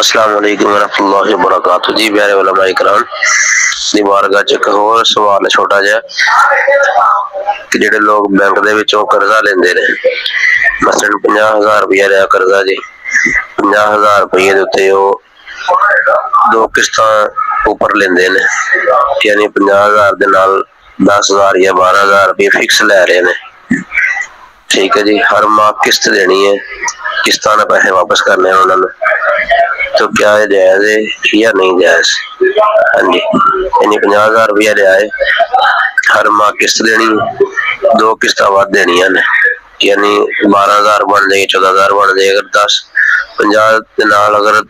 السلام علیکم ورحمۃ اللہ وبرکاتہ۔ جی پیارے علماء کرام دی بارگاہ چ ایک ہور سوال ہے چھوٹا جہا کہ جڑے لوگ بینک دے وچوں قرضہ لیندے نے، مثلا 50,000 روپیہ لیا قرضہ جی، 50,000 روپیے دے اوتے او دو قسطاں اوپر لیندے نے، یعنی 50,000 دے نال 10,000 یا 12,000 روپیے فکس لے رہے نے، ٹھیک ہے جی۔ ہر ماہ قسط دینی ہے، قسطاں نے پیسے واپس کرنے ہیں انہوں نے، تو کیا یہ جائز ہے یا نہیں جائز؟ ہاں جی، یعنی 50,000 روپیہ لیا ہے، ہر ماہ قسط دینی، دو قسطاں ود دینیاں نے، یعنی 12,000 بن جائے گی، 14,000 بن جائے گی۔ اگر 50 دے نال اگر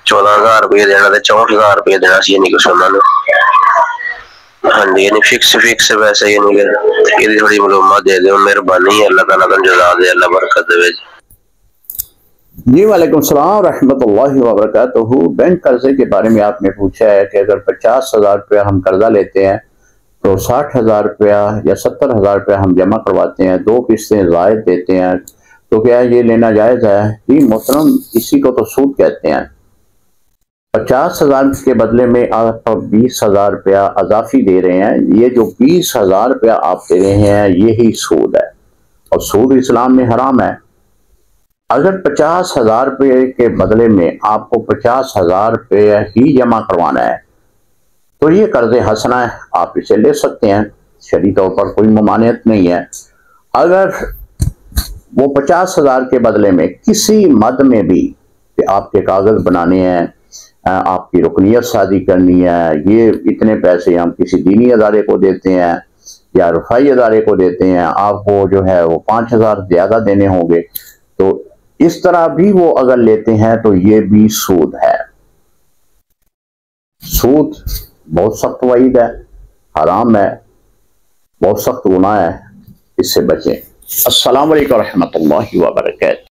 14,000 روپیہ دینا تو 64,000 روپیہ دینا سی، یعنی کچھ انہوں نے، ہاں جی، یعنی فکس پیسے، یعنی کہ یہ تھوڑی معلومات دے دو، مہربانی ہے، اللہ تعالیٰ کا جزا دے، اللہ برکت دے۔ جی وعلیکم السلام ورحمۃ اللہ وبرکاتہ۔ بینک قرضے کے بارے میں آپ نے پوچھا ہے کہ اگر 50,000 روپیہ ہم قرضہ لیتے ہیں تو 60,000 روپیہ یا 70,000 روپیہ ہم جمع کرواتے ہیں، دو قسطیں زائد دیتے ہیں، تو کیا یہ لینا جائز ہے؟ جی محترم، اسی کو تو سود کہتے ہیں۔ 50,000 کے بدلے میں آپ 20,000 روپیہ اضافی دے رہے ہیں، یہ جو 20,000 روپیہ آپ دے رہے ہیں یہی سود ہے، اور سود اسلام میں حرام ہے۔ اگر 50,000 روپے کے بدلے میں آپ کو 50,000 روپے ہی جمع کروانا ہے تو یہ قرض حسنہ ہے، آپ اسے لے سکتے ہیں، شرعی طور پر کوئی ممانعت نہیں ہے۔ اگر وہ 50,000 کے بدلے میں کسی مد میں بھی کہ آپ کے کاغذ بنانے ہیں، آپ کی رکنیت شادی کرنی ہے، یہ اتنے پیسے ہم کسی دینی ادارے کو دیتے ہیں یا رفائی ادارے کو دیتے ہیں، آپ کو جو ہے وہ 5,000 زیادہ دینے ہوں گے، تو اس طرح بھی وہ اگر لیتے ہیں تو یہ بھی سود ہے۔ سود بہت سخت وعید ہے، حرام ہے، بہت سخت گناہ ہے، اس سے بچیں۔ السلام علیکم ورحمۃ اللہ وبرکاتہ۔